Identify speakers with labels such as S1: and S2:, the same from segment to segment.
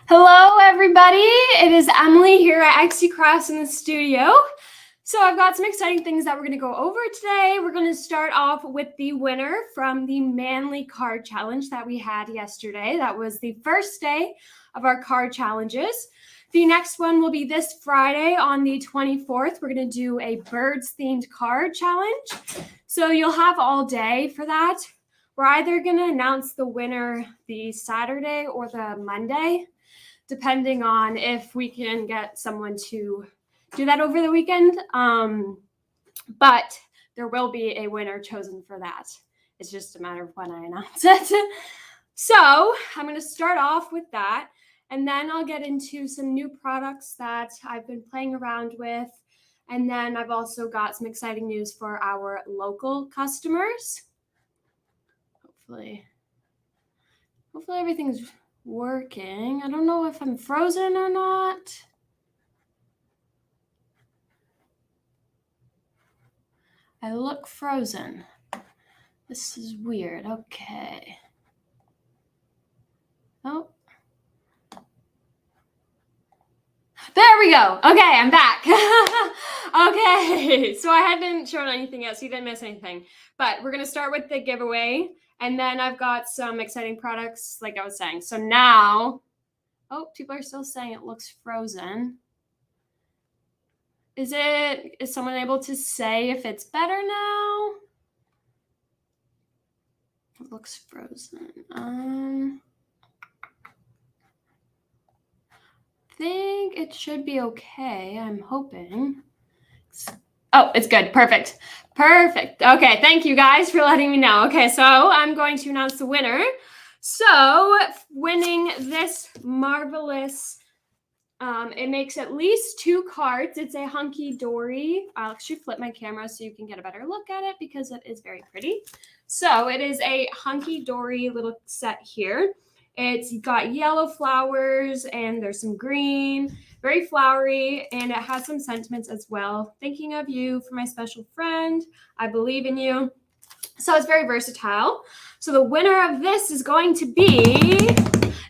S1: Hello, everybody. It is Emily here at XC Crafts in the studio. So I've got some exciting things that we're going to go over today. We're going to start off with the winner from the Manly Card Challenge that we had yesterday. That was the first day of our card challenges. The next one will be this Friday on the 24th. We're going to do a birds-themed card challenge. So you'll have all day for that. We're either going to announce the winner the Saturday or the Monday, depending on if we can get someone to do that over the weekend. But there will be a winner chosen for that. It's just a matter of when I announce it. So I'm going to start off with that, and then I'll get into some new products that I've been playing around with. And then I've also got some exciting news for our local customers. Hopefully everything's working. I don't know if I'm frozen or not. I look frozen. This is weird. Okay. Oh. There we go. Okay, I'm back. Okay, so I hadn't shown anything yet, so you didn't miss anything. But we're going to start with the giveaway. And then I've got some exciting products, like I was saying. So now, oh, people are still saying it looks frozen. Is someone able to say if it's better now? It looks frozen. I think it should be okay. I'm hoping. Oh, it's good. Perfect. Okay, thank you guys for letting me know. Okay, so I'm going to announce the winner. So winning this marvelous, it makes at least 2 cards. It's a hunky-dory. I'll actually flip my camera so you can get a better look at it because it is very pretty. So it is a hunky-dory little set here. It's got yellow flowers and there's some green, very flowery, and it has some sentiments as well. Thinking of you for my special friend. I believe in you. So it's very versatile. So the winner of this is going to be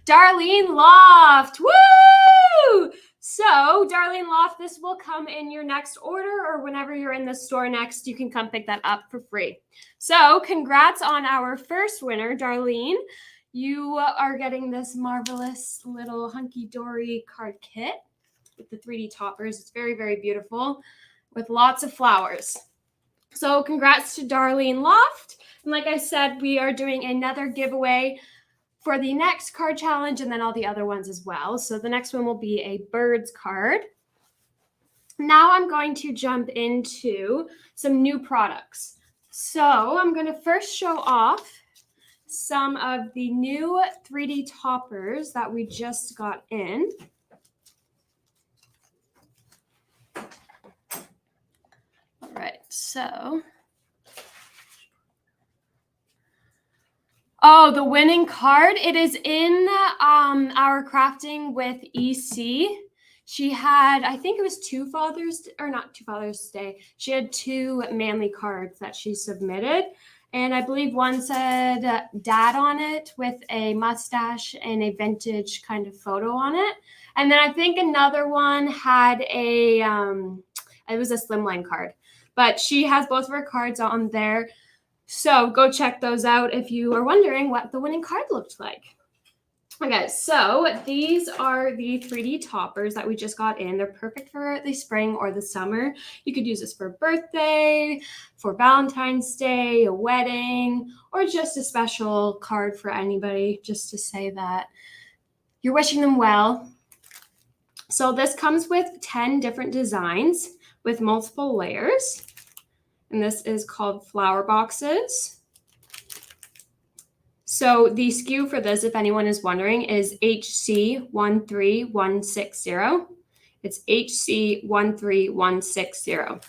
S1: Darlene Loft. Woo! So Darlene Loft, this will come in your next order, or whenever you're in the store next, you can come pick that up for free. So congrats on our first winner, Darlene. You are getting this marvelous little hunky-dory card kit with the 3D toppers. It's very, very beautiful with lots of flowers. So congrats to Darlene Loft. And like I said, we are doing another giveaway for the next card challenge and then all the other ones as well. So the next one will be a birds card. Now I'm going to jump into some new products. So I'm going to first show off some of the new 3D toppers that we just got in. All right, so. Oh, the winning card. It is in our crafting with EC. She had, I think it was not 2 Father's Day. She had 2 Manly cards that she submitted. And I believe one said dad on it with a mustache and a vintage kind of photo on it. And then I think another one had it was a slimline card. But she has both of her cards on there. So go check those out if you are wondering what the winning card looked like. Okay, so these are the 3D toppers that we just got in. They're perfect for the spring or the summer. You could use this for a birthday, for Valentine's Day, a wedding, or just a special card for anybody, just to say that you're wishing them well. So this comes with 10 different designs with multiple layers. And this is called flower boxes. So the SKU for this, if anyone is wondering, is HC13160. It's HC13160.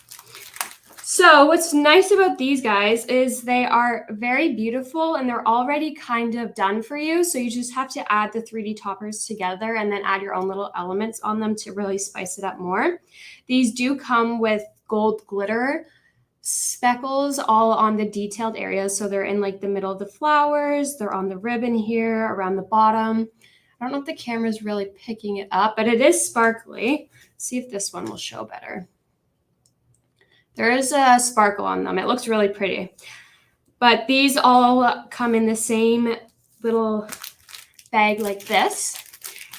S1: So what's nice about these guys is they are very beautiful and they're already kind of done for you. So you just have to add the 3D toppers together and then add your own little elements on them to really spice it up more. These do come with gold glitter speckles all on the detailed areas. So they're in like the middle of the flowers. They're on the ribbon here, around the bottom. I don't know if the camera is really picking it up, but it is sparkly. Let's see if this one will show better. There is a sparkle on them. It looks really pretty. But these all come in the same little bag like this.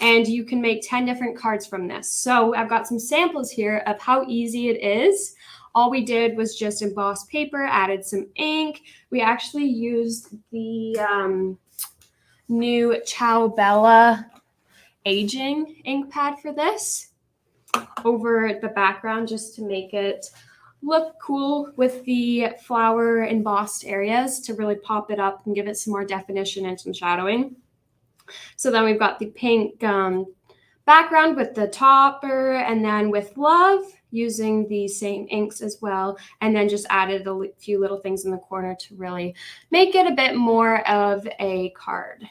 S1: And you can make 10 different cards from this. So I've got some samples here of how easy it is. All we did was just emboss paper, added some ink. We actually used the new Ciao aging ink pad for this over the background just to make it look cool with the flower embossed areas to really pop it up and give it some more definition and some shadowing. So then we've got the pink background with the topper, and then with love using the same inks as well, and then just added a few little things in the corner to really make it a bit more of a card.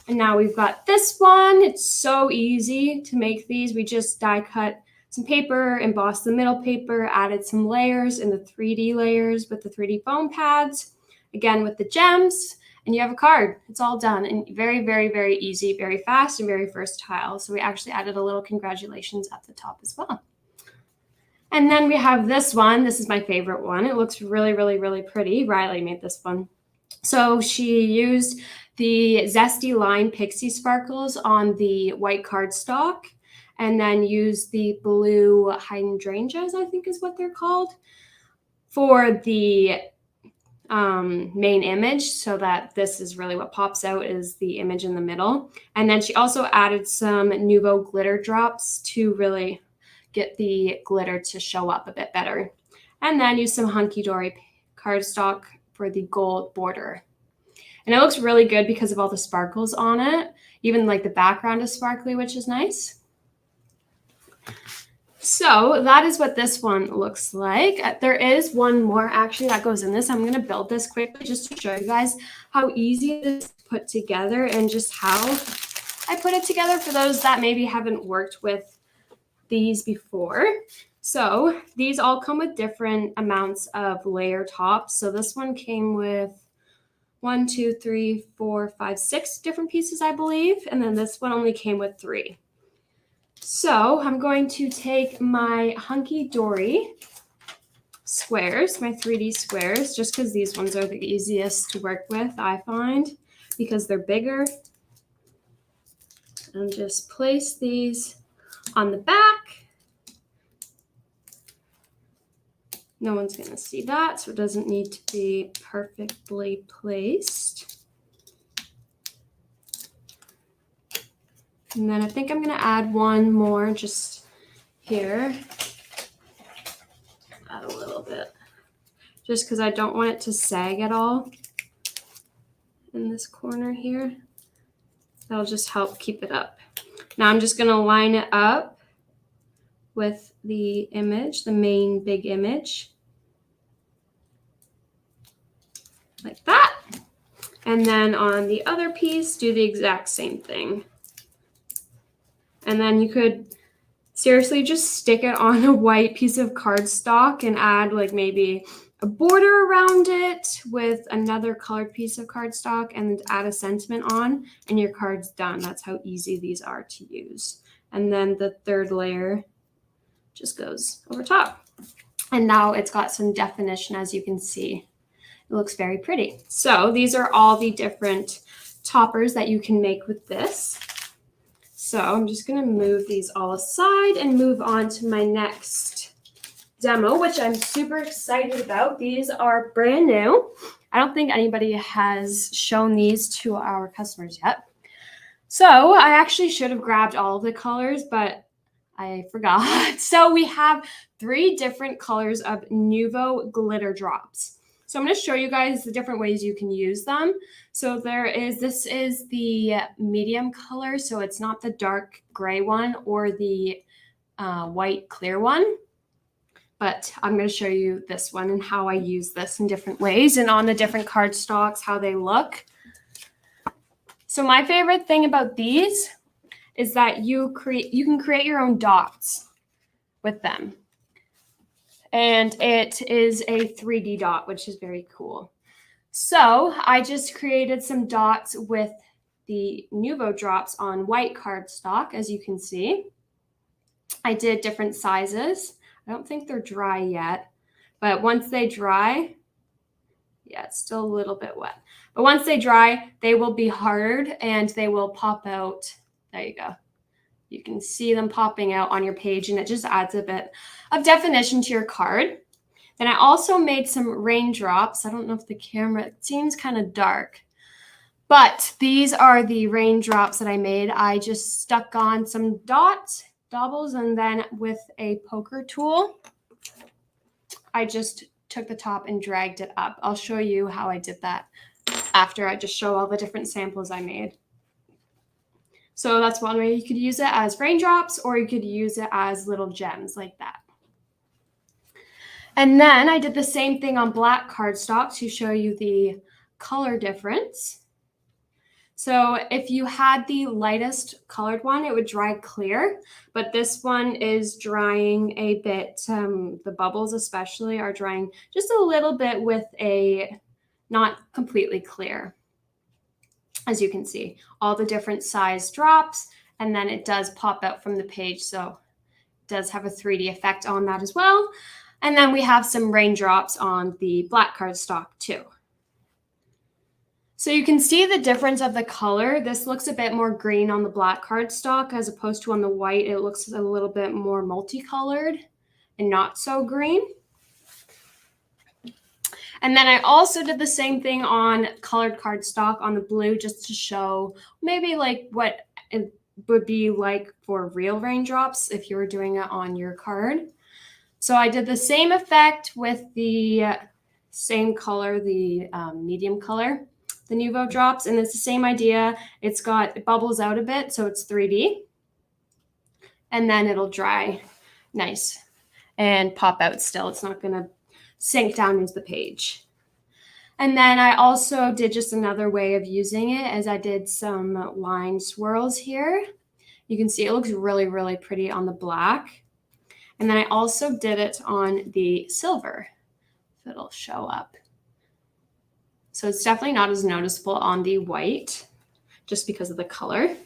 S1: And now we've got this one. It's so easy to make these. We just die cut some paper, embossed the middle paper, added some layers in the 3D layers with the 3D foam pads, again with the gems, and you have a card. It's all done, and very, very, very easy, very fast, and very versatile. So we actually added a little congratulations at the top as well. And then we have this one. This is my favorite one. It looks really, really, really pretty. Riley made this one. So she used the Zesty Lime Pixie Sparkles on the white cardstock, and then used the blue hydrangeas, I think is what they're called, for the main image, so that this is really what pops out is the image in the middle. And then she also added some Nuvo glitter drops to really get the glitter to show up a bit better. And then use some Hunky Dory cardstock for the gold border. And it looks really good because of all the sparkles on it. Even like the background is sparkly, which is nice. So that is what this one looks like. There is one more actually that goes in this. I'm going to build this quickly just to show you guys how easy it is to put together and just how I put it together for those that maybe haven't worked with these before. So these all come with different amounts of layer tops. So this one came with 1, 2, 3, 4, 5, 6 different pieces, I believe. And then this one only came with 3. So I'm going to take my Hunky Dory squares, my 3D squares, just because these ones are the easiest to work with, I find, because they're bigger. And just place these on the back. No one's going to see that, so it doesn't need to be perfectly placed. And then I think I'm going to add one more just here. Add a little bit. Just because I don't want it to sag at all in this corner here. That'll just help keep it up. Now I'm just going to line it up with the image, the main big image. Like that. And then on the other piece, do the exact same thing. And then you could seriously just stick it on a white piece of cardstock and add like maybe a border around it with another colored piece of cardstock and add a sentiment on, and your card's done. That's how easy these are to use. And then the third layer just goes over top. And now it's got some definition, as you can see. It looks very pretty. So these are all the different toppers that you can make with this. So I'm just going to move these all aside and move on to my next demo, which I'm super excited about. These are brand new. I don't think anybody has shown these to our customers yet. So I actually should have grabbed all of the colors, but I forgot. So we have 3 different colors of Nuvo glitter drops. So I'm going to show you guys the different ways you can use them. So this is the medium color. So it's not the dark gray one or the white clear one. But I'm going to show you this one and how I use this in different ways and on the different cardstocks, how they look. So my favorite thing about these is that you can create your own dots with them. And it is a 3D dot, which is very cool. So I just created some dots with the Nuvo drops on white cardstock, as you can see. I did different sizes. I don't think they're dry yet, but once they dry, yeah, it's still a little bit wet. But once they dry, they will be hard and they will pop out. There you go. You can see them popping out on your page, and it just adds a bit of definition to your card. Then I also made some raindrops. I don't know if the camera, it seems kind of dark, but these are the raindrops that I made. I just stuck on some dots, doubles, and then with a poker tool, I just took the top and dragged it up. I'll show you how I did that after I just show all the different samples I made. So that's one way. You could use it as raindrops, or you could use it as little gems like that. And then I did the same thing on black cardstock to show you the color difference. So if you had the lightest colored one, it would dry clear, but this one is drying a bit, the bubbles especially are drying just a little bit with a not completely clear. As you can see, all the different size drops, and then it does pop out from the page, so it does have a 3D effect on that as well. And then we have some raindrops on the black cardstock too. So you can see the difference of the color. This looks a bit more green on the black cardstock as opposed to on the white. It looks a little bit more multicolored and not so green. And then I also did the same thing on colored cardstock on the blue, just to show maybe like what it would be like for real raindrops if you were doing it on your card. So I did the same effect with the same color, the medium color, the Nuvo drops, and it's the same idea. It bubbles out a bit, so it's 3D. And then it'll dry nice and pop out still. It's not gonna sink down into the page. And then I also did just another way of using it, as I did some line swirls here. You can see it looks really, really pretty on the black. And then I also did it on the silver, if it'll show up. So it's definitely not as noticeable on the white, just because of the color.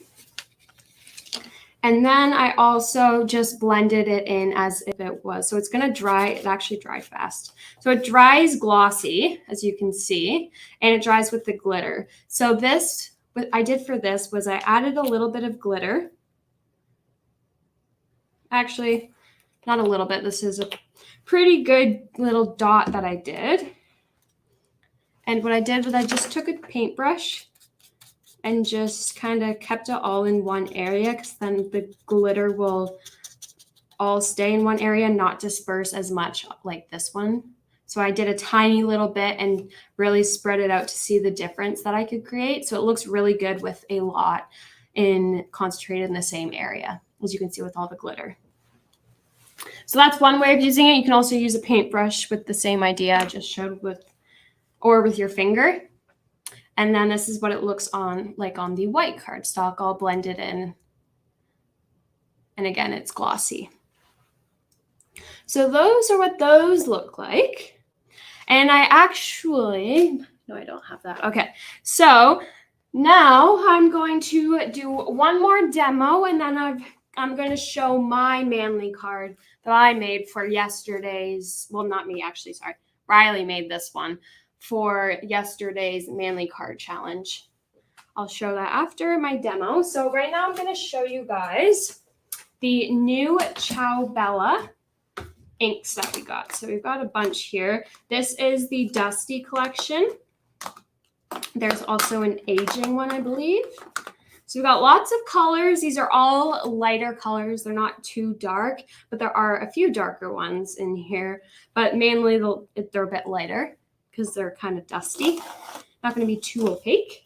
S1: And then I also just blended it in as if it was. So it's going to dry. It actually dried fast. So it dries glossy, as you can see, and it dries with the glitter. So this, what I did for this was I added a little bit of glitter. Actually, not a little bit. This is a pretty good little dot that I did. And what I did was I just took a paintbrush and just kind of kept it all in one area, because then the glitter will all stay in one area, not disperse as much like this one. So I did a tiny little bit and really spread it out to see the difference that I could create. So it looks really good with a lot concentrated in the same area, as you can see with all the glitter. So that's one way of using it. You can also use a paintbrush with the same idea I just showed or with your finger. And then this is what it looks like on the white cardstock, all blended in. And again, it's glossy. So those are what those look like. And I actually, no, I don't have that. Okay, so now I'm going to do one more demo, and then I'm going to show my manly card that I made for yesterday's, well, not me actually, sorry. Riley made this one for yesterday's manly card challenge. I'll show that after my demo. So right now I'm going to show you guys the new Ciao Bella inks that we got. So we've got a bunch here. This is the Dusty collection. There's also an aging one, I believe. So we've got lots of colors. These are all lighter colors. They're not too dark, but there are a few darker ones in here. But mainly they're a bit lighter because they're kind of dusty. Not going to be too opaque.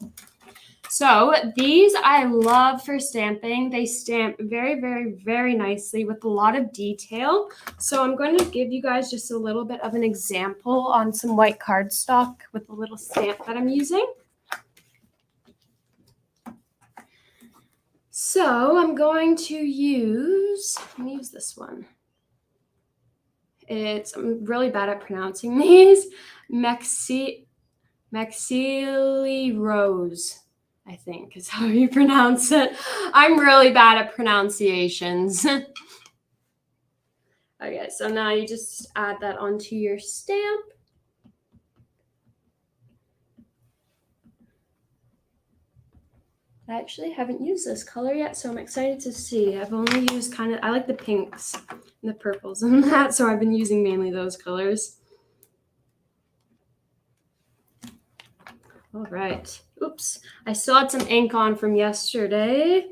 S1: So these I love for stamping. They stamp very, very, very nicely with a lot of detail. So I'm going to give you guys just a little bit of an example on some white cardstock with a little stamp that I'm using. So I'm going to use, let me use this one. I'm really bad at pronouncing these. Maxili Rose. I think is how you pronounce it. I'm really bad at pronunciations. Okay, so now you just add that onto your stamp. I actually haven't used this color yet, so I'm excited to see. I've only used I like the pinks and the purples and that, so I've been using mainly those colors. All right. Oops, I still had some ink on from yesterday.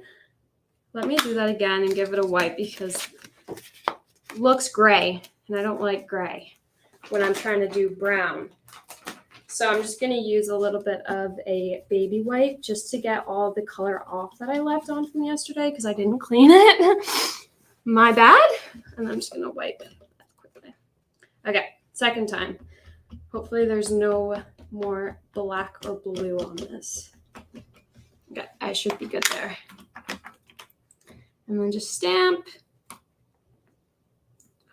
S1: Let me do that again and give it a wipe because it looks gray, and I don't like gray when I'm trying to do brown. So I'm just going to use a little bit of a baby wipe just to get all the color off that I left on from yesterday because I didn't clean it. My bad. And I'm just going to wipe it quickly. Okay, second time. Hopefully there's no more black or blue on this. Okay, I should be good there. And then just stamp.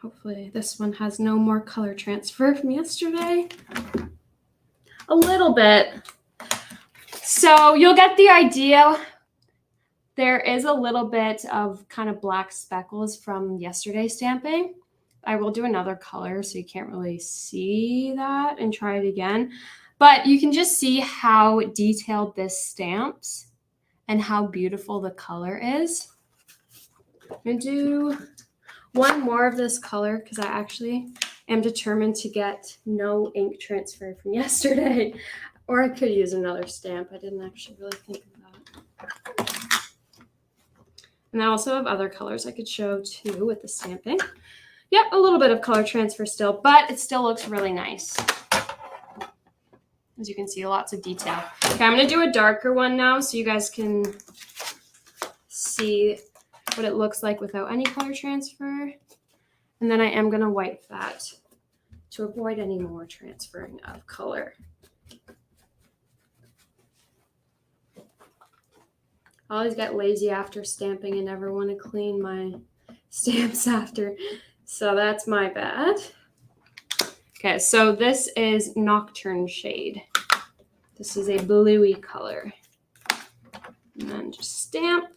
S1: Hopefully this one has no more color transfer from yesterday. A little bit. So you'll get the idea. There is a little bit of kind of black speckles from yesterday's stamping. I will do another color so you can't really see that and try it again. But you can just see how detailed this stamps and how beautiful the color is. I'm going to do one more of this color because I actually am determined to get no ink transfer from yesterday. Or I could use another stamp. I didn't actually really think of that. And I also have other colors I could show too with the stamping. Yep, a little bit of color transfer still, but it still looks really nice. As you can see, lots of detail. Okay, I'm going to do a darker one now so you guys can see what it looks like without any color transfer. And then I am going to wipe that to avoid any more transferring of color. I always get lazy after stamping and never want to clean my stamps after. So that's my bad. Okay, so this is Nocturne Shade. This is a bluey color. And then just stamp.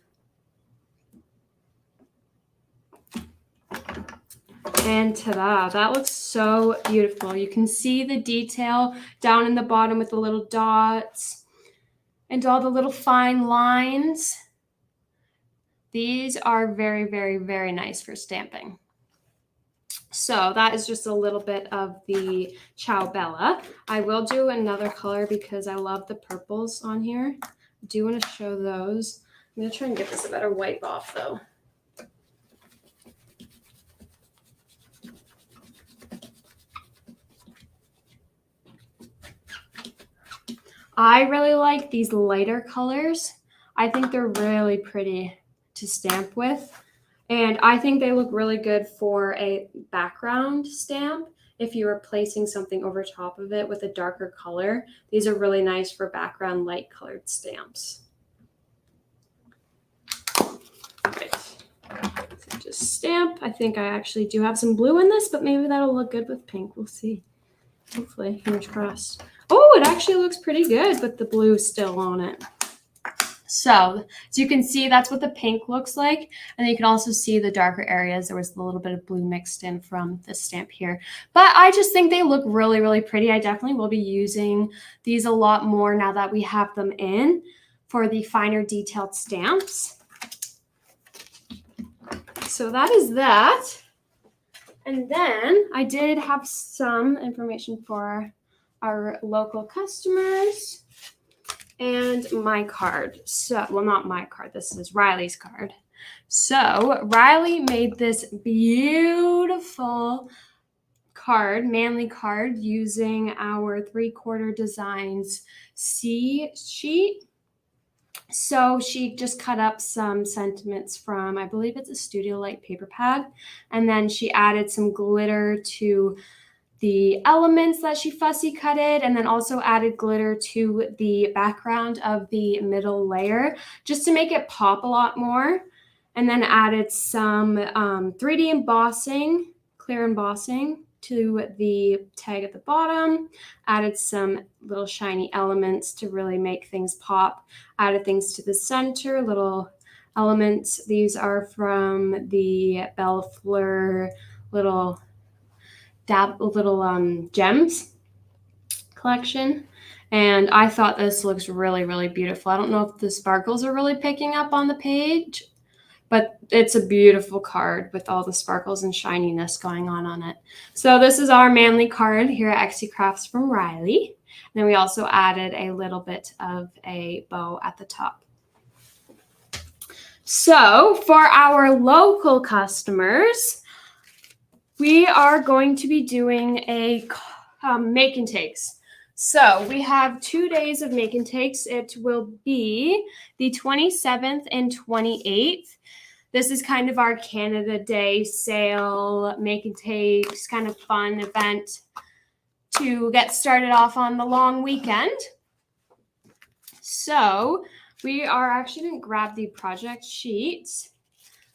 S1: And ta-da, that looks so beautiful. You can see the detail down in the bottom with the little dots and all the little fine lines. These are very, very, very nice for stamping. So that is just a little bit of the Ciao Bella. I will do another color because I love the purples on here. I do want to show those. I'm going to try and get this a better wipe off though. I really like these lighter colors. I think they're really pretty to stamp with. And I think they look really good for a background stamp. If you were placing something over top of it with a darker color, these are really nice for background light colored stamps. Right. So just stamp. I think I actually do have some blue in this, but maybe that'll look good with pink. We'll see. Hopefully, fingers crossed. Oh, it actually looks pretty good with the blue still on it. So as you can see, that's what the pink looks like. And you can also see the darker areas. There was a little bit of blue mixed in from this stamp here. But I just think they look really, really pretty. I definitely will be using these a lot more now that we have them in for the finer detailed stamps. So that is that. And then I did have some information for our local customers and my card. So, well, not my card. This is Riley's card. So Riley made this beautiful card, manly card, using our 3/4 Designs C sheet. So she just cut up some sentiments from, I believe it's a Studio Light paper pad, and then she added some glitter to the elements that she fussy cutted, and then also added glitter to the background of the middle layer just to make it pop a lot more, and then added some 3D embossing, clear embossing to the tag at the bottom, added some little shiny elements to really make things pop, added things to the center, little elements. These are from the Belle Fleur little gems collection. And I thought this looks really, really beautiful. I don't know if the sparkles are really picking up on the page, but it's a beautiful card with all the sparkles and shininess going on it. So this is our manly card here at XC Crafts from Riley. And then we also added a little bit of a bow at the top. So for our local customers, we are going to be doing a make and takes. So we have 2 days of make and takes. It will be the 27th and 28th. This is kind of our Canada Day sale, make and takes, kind of fun event to get started off on the long weekend. So we are actually going to grab the project sheets.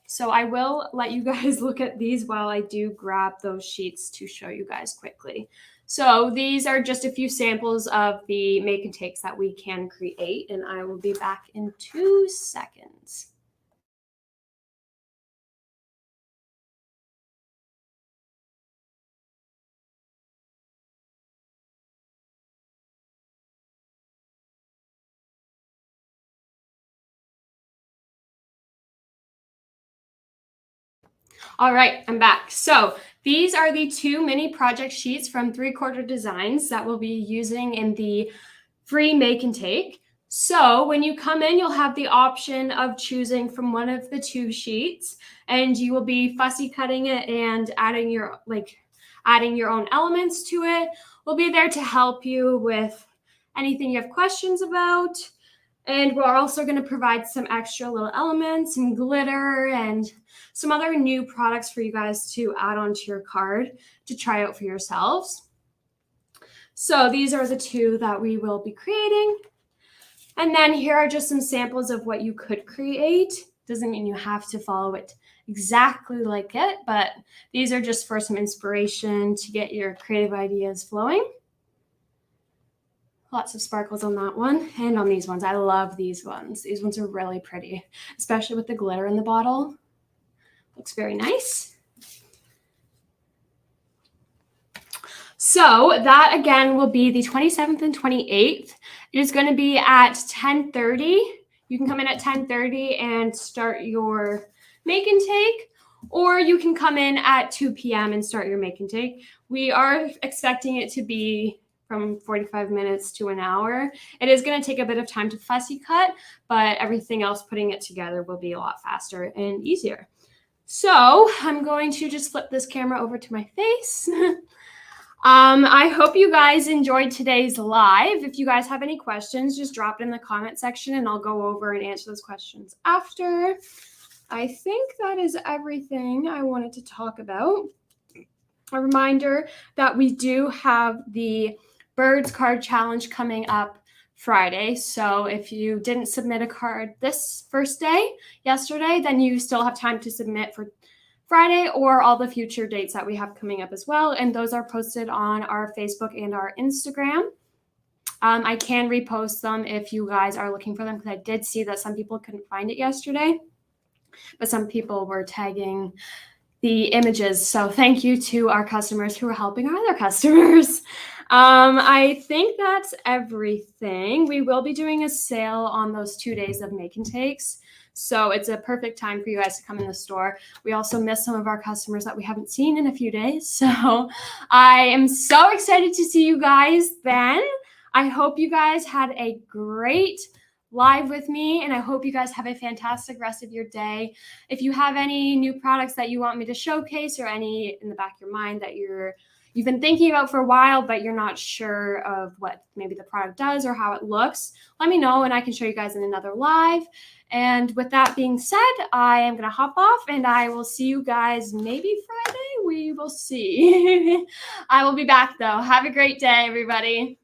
S1: So I will let you guys look at these while I do grab those sheets to show you guys quickly. So these are just a few samples of the make and takes that we can create, and I will be back in 2 seconds. All right, I'm back. So these are the 2 mini project sheets from 3/4 Designs that we'll be using in the free make and take. So when you come in, you'll have the option of choosing from one of the 2 sheets, and you will be fussy cutting it and adding your own elements to it. We'll be there to help you with anything you have questions about. And we're also going to provide some extra little elements and glitter and some other new products for you guys to add onto your card to try out for yourselves. So these are the 2 that we will be creating. And then here are just some samples of what you could create. Doesn't mean you have to follow it exactly like it, but these are just for some inspiration to get your creative ideas flowing. Lots of sparkles on that one and on these ones. I love these ones. These ones are really pretty, especially with the glitter in the bottle. Looks very nice. So that again will be the 27th and 28th. It is going to be at 10:30. You can come in at 10:30 and start your make and take, or you can come in at 2 p.m. and start your make and take. We are expecting it to be from 45 minutes to an hour. It is going to take a bit of time to fussy cut, but everything else putting it together will be a lot faster and easier. So I'm going to just flip this camera over to my face. I hope you guys enjoyed today's live. If you guys have any questions, just drop it in the comment section and I'll go over and answer those questions after. I think that is everything I wanted to talk about. A reminder that we do have the Birds Card Challenge coming up Friday. So if you didn't submit a card this first day, yesterday, then you still have time to submit for Friday or all the future dates that we have coming up as well. And those are posted on our Facebook and our Instagram. I can repost them if you guys are looking for them, because I did see that some people couldn't find it yesterday, but some people were tagging the images. So thank you to our customers who are helping our other customers. I think that's everything. We will be doing a sale on those 2 days of make and takes. So it's a perfect time for you guys to come in the store. We also miss some of our customers that we haven't seen in a few days. So I am so excited to see you guys then. I hope you guys had a great live with me, and I hope you guys have a fantastic rest of your day. If you have any new products that you want me to showcase, or any in the back of your mind that you've been thinking about for a while, but you're not sure of what maybe the product does or how it looks, let me know and I can show you guys in another live. And with that being said, I am going to hop off and I will see you guys maybe Friday. We will see. I will be back though. Have a great day, everybody.